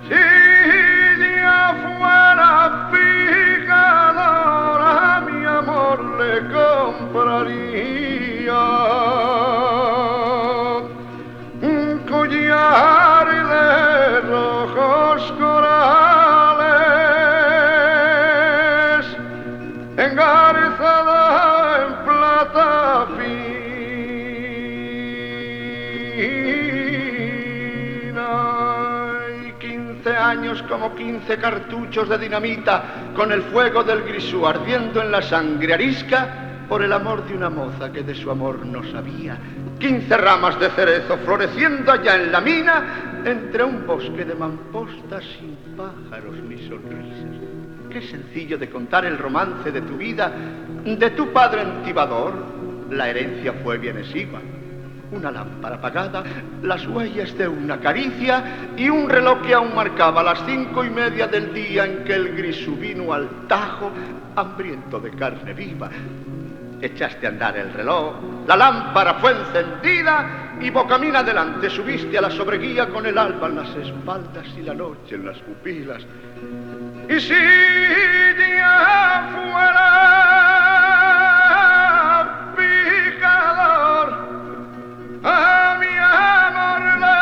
Si ya fuera picadora, mi amor le compraría un collar de rojos corales engarzada en plata fina, y 15 años como 15 cartuchos de dinamita, con el fuego del grisú ardiendo en la sangre arisca, por el amor de una moza que de su amor no sabía. 15 ramas de cerezo floreciendo allá en la mina, entre un bosque de mampostas sin pájaros ni sonrisas. Qué sencillo de contar el romance de tu vida, de tu padre entibador. La herencia fue bien exigua. Una lámpara apagada, las huellas de una caricia y un reloj que aún marcaba las 5:30 del día en que el grisú vino al Tajo, hambriento de carne viva. Echaste a andar el reloj, la lámpara fue encendida y bocamina adelante subiste a la sobreguía con el alba en las espaldas y la noche en las pupilas. Y si ya fuera picador, a mi amor le...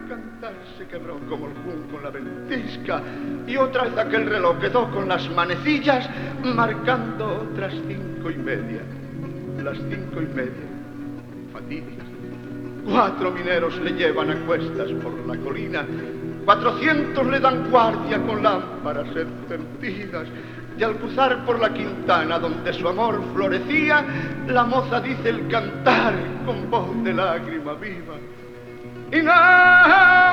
Cantar se quebró como el junco en la ventisca, y otra vez aquel reloj quedó con las manecillas marcando otras 5:30. Las 5:30, fatídicas. 4 mineros le llevan a cuestas por la colina, 400 le dan guardia con lámparas encendidas, y al cruzar por la quintana donde su amor florecía, la moza dice el cantar con voz de lágrima viva. Y nada